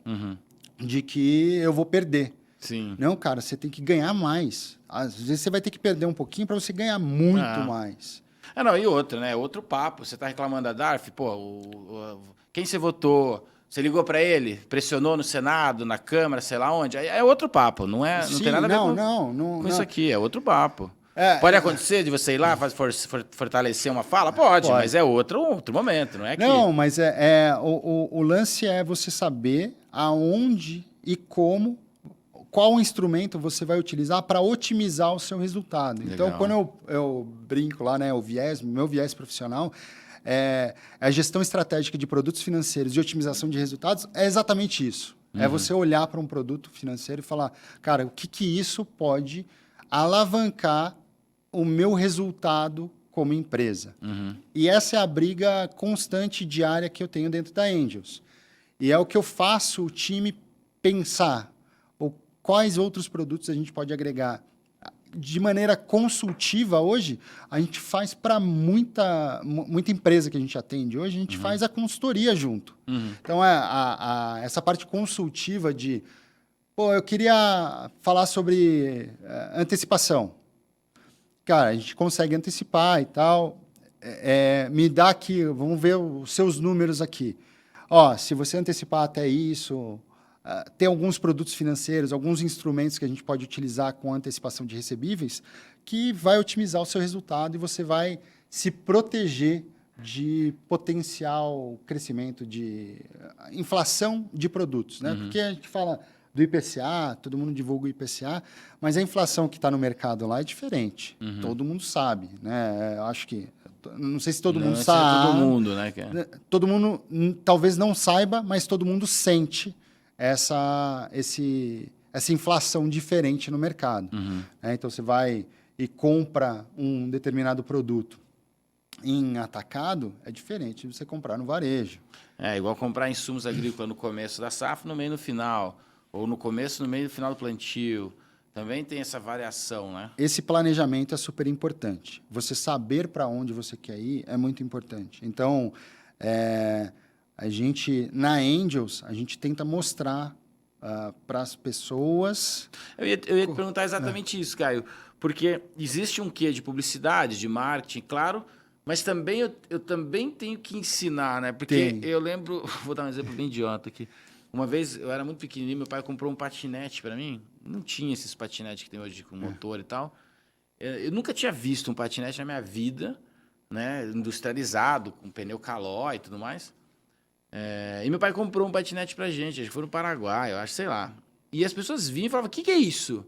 de que eu vou perder. Sim. Não, cara, você tem que ganhar mais. Às vezes você vai ter que perder um pouquinho para você ganhar muito mais. Não, e outra, né? Outro papo. Você está reclamando da DARF, pô, quem você votou? Você ligou para ele? Pressionou no Senado, na Câmara, sei lá onde? É outro papo, não tem nada a ver com isso aqui, é outro papo. Pode acontecer de você ir lá, fortalecer uma fala? Pode, mas é outro momento, não é aqui. Não, mas o lance é você saber aonde e como, qual instrumento você vai utilizar para otimizar o seu resultado. Legal. Então, quando eu brinco lá, né, meu viés profissional, a gestão estratégica de produtos financeiros e otimização de resultados é exatamente isso. É você olhar para um produto financeiro e falar, cara, o que isso pode alavancar o meu resultado como empresa. E essa é a briga constante, diária que eu tenho dentro da Angels. E é o que eu faço o time pensar quais outros produtos a gente pode agregar. De maneira consultiva, hoje, a gente faz para muita empresa que a gente atende. Hoje, a gente faz a consultoria junto. Então, essa parte consultiva de... Pô, eu queria falar sobre antecipação. Cara, a gente consegue antecipar e tal. Me dá aqui, vamos ver os seus números aqui. Ó, se você antecipar até isso... tem alguns produtos financeiros, alguns instrumentos que a gente pode utilizar com antecipação de recebíveis que vai otimizar o seu resultado e você vai se proteger de potencial crescimento de inflação de produtos, né? Porque a gente fala do IPCA, todo mundo divulga o IPCA, mas a inflação que está no mercado lá é diferente. Todo mundo sabe, né? Eu acho que não sei se todo mundo sabe. Todo mundo, né? Todo mundo talvez não saiba, mas todo mundo sente essa inflação diferente no mercado. Então, você vai e compra um determinado produto em atacado, é diferente de você comprar no varejo. É igual comprar insumos agrícolas no começo da safra, no meio e no final. Ou no começo, no meio e no final do plantio. Também tem essa variação, né? Esse planejamento é super importante. Você saber para onde você quer ir é muito importante. Então, a gente, na Angels, a gente tenta mostrar para as pessoas... Eu ia te perguntar exatamente isso, Caio. Porque existe um quê de publicidade, de marketing, claro, mas também eu também tenho que ensinar, né? Porque eu lembro... Vou dar um exemplo bem idiota aqui. Uma vez, eu era muito pequenininho, meu pai comprou um patinete para mim. Não tinha esses patinetes que tem hoje com motor e tal. Eu nunca tinha visto um patinete na minha vida, né? Industrializado, com pneu Caloi e tudo mais. E meu pai comprou um patinete pra gente, acho que foi no Paraguai, eu acho, sei lá. E as pessoas vinham e falavam, o que é isso?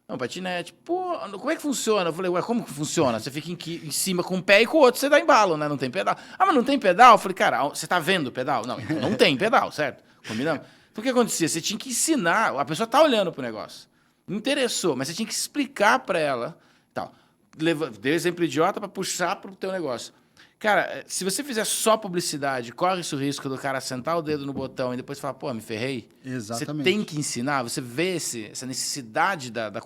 Não, patinete. Pô, como é que funciona? Eu falei, ué, como que funciona? Você fica em cima com um pé e com o outro você dá embalo, né? Não tem pedal. Ah, mas não tem pedal? Eu falei, cara, você tá vendo o pedal? Não, então não tem pedal, certo? Combinamos? Então o que acontecia? Você tinha que ensinar, a pessoa tá olhando pro negócio. Não interessou, mas você tinha que explicar para ela. Tal. Deu exemplo idiota para puxar pro teu negócio. Cara, se você fizer só publicidade, corre-se o risco do cara sentar o dedo no botão e depois falar, pô, me ferrei. Exatamente. Você tem que ensinar, você vê essa necessidade da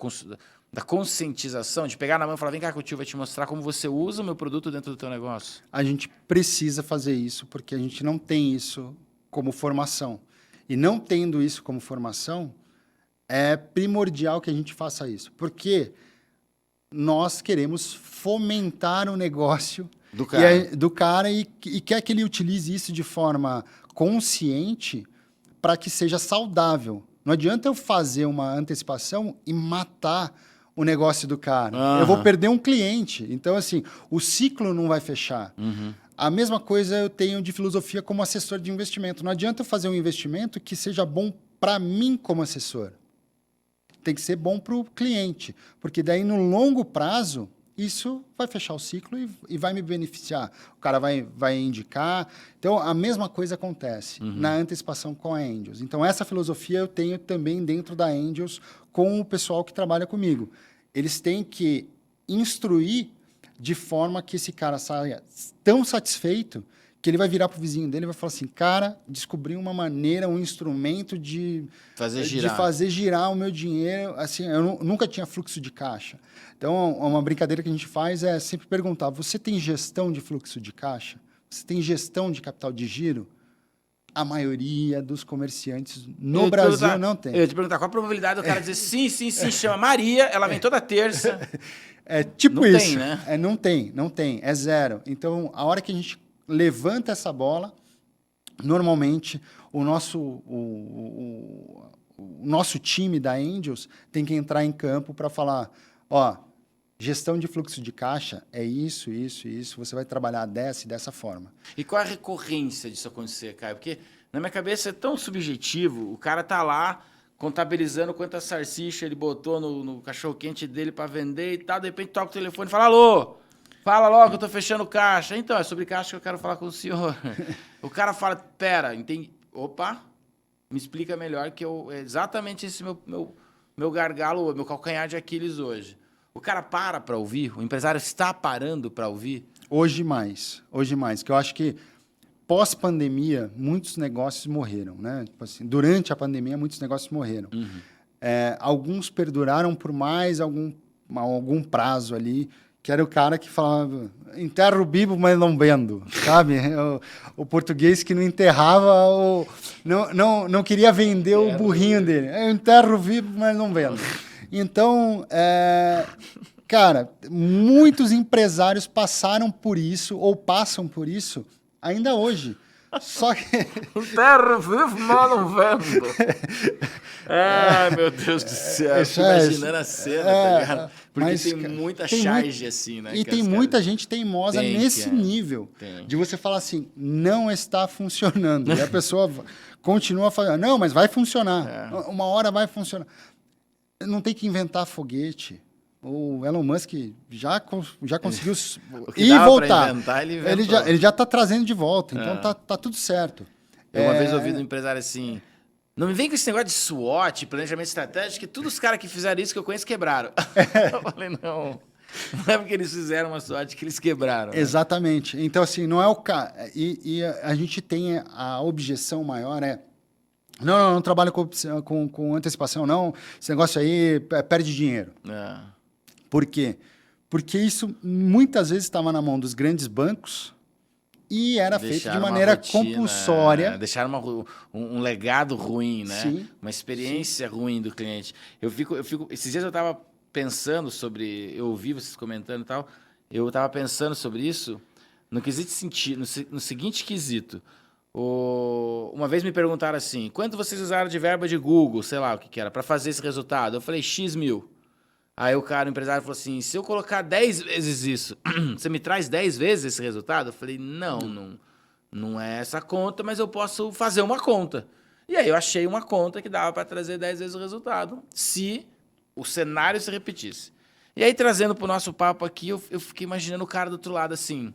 conscientização, de pegar na mão e falar, vem cá que o tio vai te mostrar como você usa o meu produto dentro do teu negócio. A gente precisa fazer isso porque a gente não tem isso como formação. E não tendo isso como formação, é primordial que a gente faça isso. Porque nós queremos fomentar o negócio do cara e quer que ele utilize isso de forma consciente para que seja saudável. Não adianta eu fazer uma antecipação e matar o negócio do cara. Eu vou perder um cliente. Então, assim, o ciclo não vai fechar. A mesma coisa eu tenho de filosofia como assessor de investimento. Não adianta eu fazer um investimento que seja bom para mim como assessor. Tem que ser bom para o cliente, porque daí no longo prazo isso vai fechar o ciclo e vai me beneficiar. O cara vai indicar. Então a mesma coisa acontece na antecipação com a Angels. Então essa filosofia eu tenho também dentro da Angels com o pessoal que trabalha comigo. Eles têm que instruir de forma que esse cara saia tão satisfeito que ele vai virar pro vizinho dele e vai falar assim, cara, descobri uma maneira, um instrumento de fazer girar o meu dinheiro. Assim, eu nunca tinha fluxo de caixa. Então, uma brincadeira que a gente faz é sempre perguntar, você tem gestão de fluxo de caixa? Você tem gestão de capital de giro? A maioria dos comerciantes no Brasil não tem. Eu ia te perguntar, qual a probabilidade do cara dizer sim, chama Maria, ela vem toda terça. É tipo não isso. Tem, né? Não tem, é zero. Então, a hora que a gente levanta essa bola, normalmente o nosso time da Angels tem que entrar em campo para falar, ó, gestão de fluxo de caixa é isso, você vai trabalhar dessa forma. E qual é a recorrência disso acontecer, Caio? Porque na minha cabeça é tão subjetivo, o cara tá lá contabilizando quantas salsichas ele botou no cachorro-quente dele para vender e tal, de repente toca o telefone e fala, alô, fala logo, eu tô fechando caixa. Então, é sobre caixa que eu quero falar com o senhor. O cara fala, pera, entendi. Opa, me explica melhor que é exatamente esse meu gargalo, meu calcanhar de Aquiles hoje. O cara para ouvir? O empresário está parando para ouvir? Hoje mais, que eu acho que pós-pandemia, muitos negócios morreram, né? Tipo assim, durante a pandemia, muitos negócios morreram. Alguns perduraram por mais algum prazo ali, que era o cara que falava, enterro vivo, mas não vendo, sabe? O português que não enterrava, não queria vender o burrinho dele. Eu enterro vivo, mas não vendo. Então, cara, muitos empresários passaram por isso, ou passam por isso, ainda hoje. Só que... Enterro vivo, mas não vendo. Ai, meu Deus do céu. Eu fico imaginando a cena, tá ligado? Porque tem muita charge assim, né? E tem muita gente teimosa nesse nível. De você falar assim, não está funcionando. E a pessoa continua falando, não, mas vai funcionar. Uma hora vai funcionar. Não tem que inventar foguete. O Elon Musk já conseguiu ir e voltar. Ele já está trazendo de volta, então tá tudo certo. Eu uma vez ouvi um empresário assim, não me vem com esse negócio de SWOT, planejamento estratégico, que todos os caras que fizeram isso que eu conheço quebraram. Eu falei, não é porque eles fizeram uma SWOT que eles quebraram. Exatamente. Né? Então, assim, não é o cara. E a gente tem a objeção maior não trabalho com antecipação, não. Esse negócio aí perde dinheiro. Por quê? Porque isso muitas vezes estava na mão dos grandes bancos e era feito de maneira compulsória. Deixaram um legado ruim, né? Sim, uma experiência ruim do cliente. Esses dias eu estava pensando sobre... Eu ouvi vocês comentando e tal. Eu estava pensando sobre isso no seguinte quesito. Uma vez me perguntaram assim, quanto vocês usaram de verba de Google, sei lá o que era, para fazer esse resultado? Eu falei, X mil. Aí o empresário falou assim, se eu colocar 10 vezes isso, você me traz 10 vezes esse resultado? Eu falei, não é essa conta, mas eu posso fazer uma conta. E aí eu achei uma conta que dava para trazer 10 vezes o resultado, se o cenário se repetisse. E aí, trazendo para o nosso papo aqui, eu fiquei imaginando o cara do outro lado assim,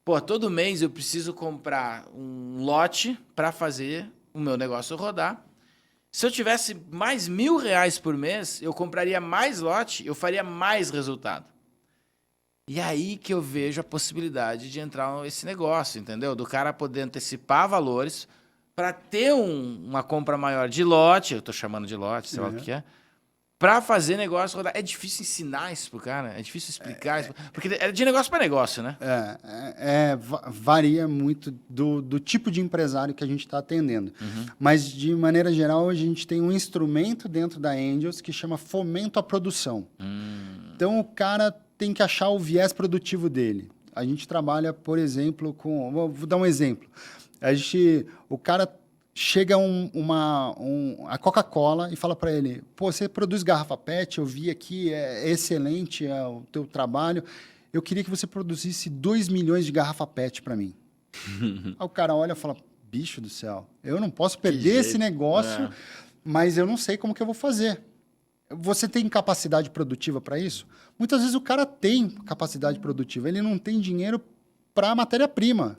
pô, todo mês eu preciso comprar um lote para fazer o meu negócio rodar. Se eu tivesse mais R$1.000 por mês, eu compraria mais lote, eu faria mais resultado. E aí que eu vejo a possibilidade de entrar nesse negócio, entendeu? Do cara poder antecipar valores para ter uma compra maior de lote, eu estou chamando de lote, sei lá o que é, para fazer negócio rodar. É difícil ensinar isso pro cara, é difícil explicar isso, porque é de negócio para negócio, né? Varia muito do tipo de empresário que a gente está atendendo. Mas, de maneira geral, a gente tem um instrumento dentro da Angels que chama fomento à produção. Então, o cara tem que achar o viés produtivo dele. A gente trabalha, por exemplo, com... Vou dar um exemplo. O cara chega a Coca-Cola e fala para ele, pô, você produz garrafa PET, eu vi aqui, é excelente o teu trabalho, eu queria que você produzisse 2 milhões de garrafa PET para mim. Aí o cara olha e fala, bicho do céu, eu não posso perder esse negócio, mas eu não sei como que eu vou fazer. Você tem capacidade produtiva para isso? Muitas vezes o cara tem capacidade produtiva, ele não tem dinheiro para a matéria-prima,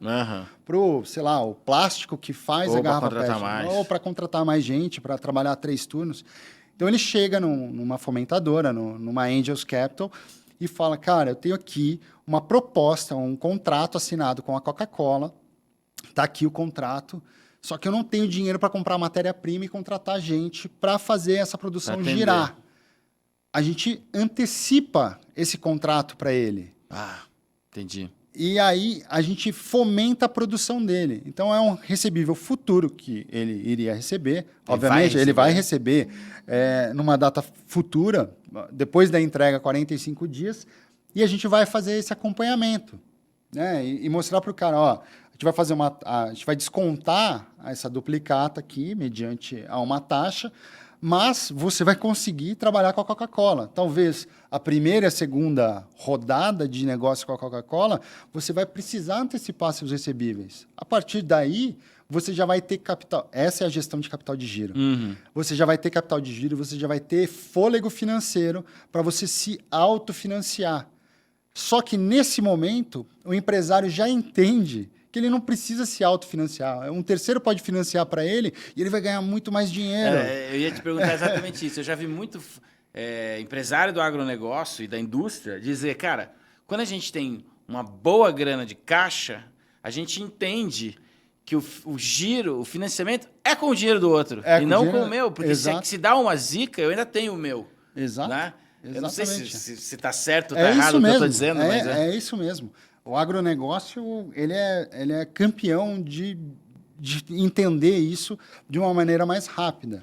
para sei lá, o plástico que faz a garrafa PET, ou para contratar mais gente, para trabalhar 3 turnos. Então ele chega numa fomentadora, numa Angels Capital, e fala, cara, eu tenho aqui uma proposta, um contrato assinado com a Coca-Cola, está aqui o contrato, só que eu não tenho dinheiro para comprar matéria-prima e contratar gente para fazer essa produção girar. A gente antecipa esse contrato para ele. Entendi. E aí a gente fomenta a produção dele. Então é um recebível futuro que ele iria receber. Obviamente, ele vai receber numa data futura, depois da entrega, 45 dias, e a gente vai fazer esse acompanhamento, né? E mostrar para o cara, ó, a gente vai descontar essa duplicata aqui, mediante a uma taxa, mas você vai conseguir trabalhar com a Coca-Cola. Talvez a primeira e a segunda rodada de negócio com a Coca-Cola, você vai precisar antecipar seus recebíveis. A partir daí, você já vai ter capital. Essa é a gestão de capital de giro. Você já vai ter capital de giro, você já vai ter fôlego financeiro para você se autofinanciar. Só que, nesse momento, o empresário já entende que ele não precisa se autofinanciar. Um terceiro pode financiar para ele e ele vai ganhar muito mais dinheiro. Eu ia te perguntar exatamente isso. Eu já vi muito empresário do agronegócio e da indústria dizer, cara, quando a gente tem uma boa grana de caixa, a gente entende que o giro, o financiamento é com o dinheiro do outro e não com o meu. Porque se dá uma zica, eu ainda tenho o meu. Exato. Né? Exatamente. Eu não sei se está certo ou está errado o que eu estou dizendo. Mas é isso mesmo. O agronegócio, ele é campeão de entender isso de uma maneira mais rápida.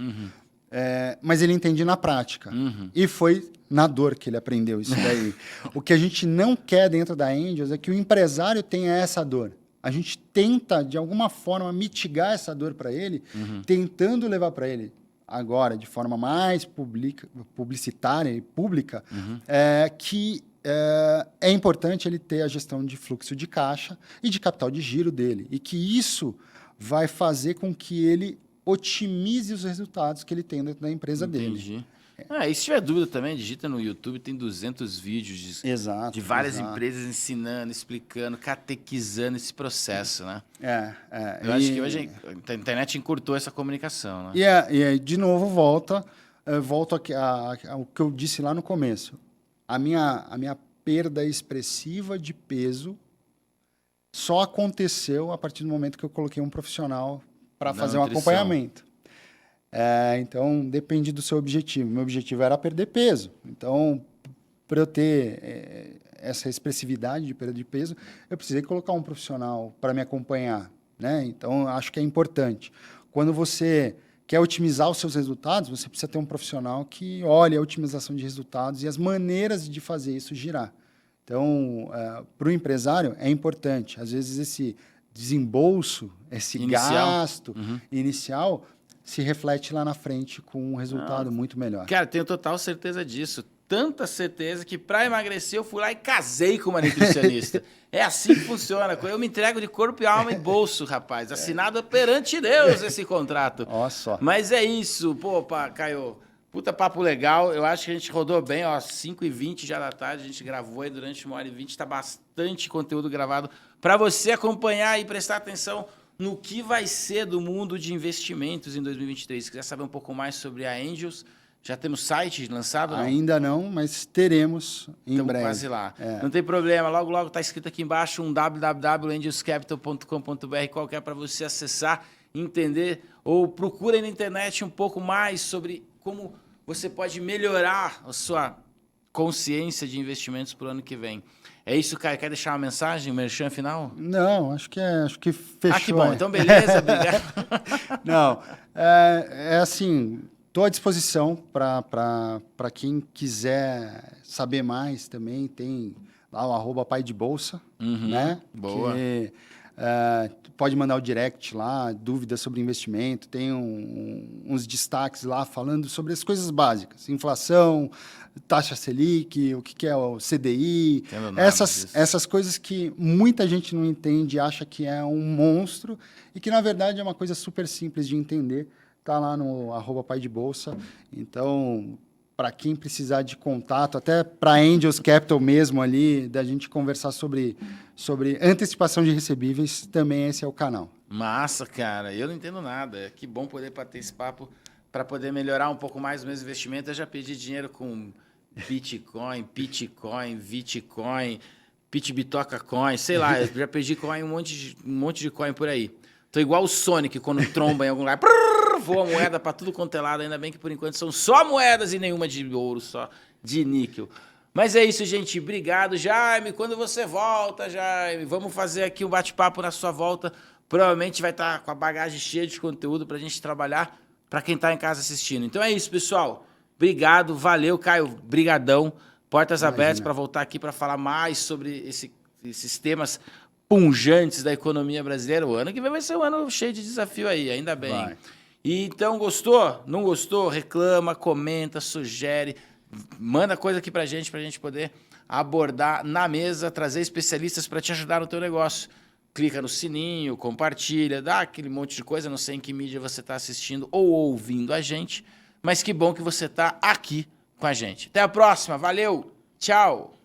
Mas ele entende na prática. E foi na dor que ele aprendeu isso daí. O que a gente não quer dentro da Angels é que o empresário tenha essa dor. A gente tenta, de alguma forma, mitigar essa dor para ele, tentando levar para ele, agora, de forma mais publicitária e pública, que é importante ele ter a gestão de fluxo de caixa e de capital de giro dele. E que isso vai fazer com que ele otimize os resultados que ele tem dentro da empresa dele. E se tiver dúvida também, digita no YouTube, tem 200 vídeos de várias empresas ensinando, explicando, catequizando esse processo, né? Eu acho que hoje a internet encurtou essa comunicação, né? E aí, de novo, volto ao que eu disse lá no começo. A minha perda expressiva de peso só aconteceu a partir do momento que eu coloquei um profissional para fazer um acompanhamento. Então, depende do seu objetivo. Meu objetivo era perder peso. Então, para eu ter essa expressividade de perda de peso, eu precisei colocar um profissional para me acompanhar, né? Então, acho que é importante. Quando você quer otimizar os seus resultados, você precisa ter um profissional que olhe a otimização de resultados e as maneiras de fazer isso girar. Então, para o empresário, é importante. Às vezes, esse desembolso, esse gasto inicial, se reflete lá na frente com um resultado muito melhor. Cara, tenho total certeza disso. Tanta certeza que para emagrecer eu fui lá e casei com uma nutricionista. É assim que funciona. Eu me entrego de corpo e alma e bolso, rapaz. Assinado perante Deus esse contrato. Olha só. Mas é isso. Pô, Caio, puta papo legal. Eu acho que a gente rodou bem, ó, 5h20 já da tarde. A gente gravou aí durante 1h20. Tá bastante conteúdo gravado para você acompanhar e prestar atenção no que vai ser do mundo de investimentos em 2023. Se quiser saber um pouco mais sobre a Angels, Já temos site lançado? Não? Ainda não, mas teremos em Estamos breve. quase lá. Não tem problema, logo, logo está escrito aqui embaixo um www.angelscapital.com.br, qualquer para você acessar, entender, ou procura aí na internet um pouco mais sobre como você pode melhorar a sua consciência de investimentos para o ano que vem. É isso, Caio. Quer deixar uma mensagem, um merchan final? Não, acho que fechou. Ah, que bom. Então, beleza, obrigado. Não, assim, estou à disposição para quem quiser saber mais também. Tem lá o @pai de bolsa, né? Boa. Que, pode mandar o direct lá, dúvidas sobre investimento. Tem uns destaques lá falando sobre as coisas básicas. Inflação, taxa Selic, o que é o CDI. Essas coisas que muita gente não entende e acha que é um monstro e que, na verdade, é uma coisa super simples de entender. Está lá no @pai de bolsa. Então, para quem precisar de contato, até para Angels Capital mesmo ali, da gente conversar sobre antecipação de recebíveis, também esse é o canal. Massa, cara. Eu não entendo nada. Que bom poder bater esse papo para poder melhorar um pouco mais os meus investimentos. Eu já pedi dinheiro com Bitcoin, Vitcoin, Pitbitoca Coin, sei lá. Eu já perdi coin, um monte de coin por aí. Tô igual o Sonic quando tromba em algum lugar. Voa moeda para tudo quanto é lado. Ainda bem que por enquanto são só moedas e nenhuma de ouro, só de níquel. Mas é isso, gente. Obrigado, Jaime. Quando você volta, Jaime, vamos fazer aqui um bate-papo na sua volta. Provavelmente vai estar com a bagagem cheia de conteúdo para a gente trabalhar para quem está em casa assistindo. Então é isso, pessoal. Obrigado, valeu, Caio. Brigadão. Portas abertas para voltar aqui para falar mais sobre esses temas punjantes da economia brasileira. O ano que vem vai ser um ano cheio de desafio aí, ainda bem. Vai. E então, gostou? Não gostou? Reclama, comenta, sugere, manda coisa aqui pra gente poder abordar na mesa, trazer especialistas para te ajudar no teu negócio. Clica no sininho, compartilha, dá aquele monte de coisa, não sei em que mídia você está assistindo ou ouvindo a gente, mas que bom que você está aqui com a gente. Até a próxima, valeu, tchau!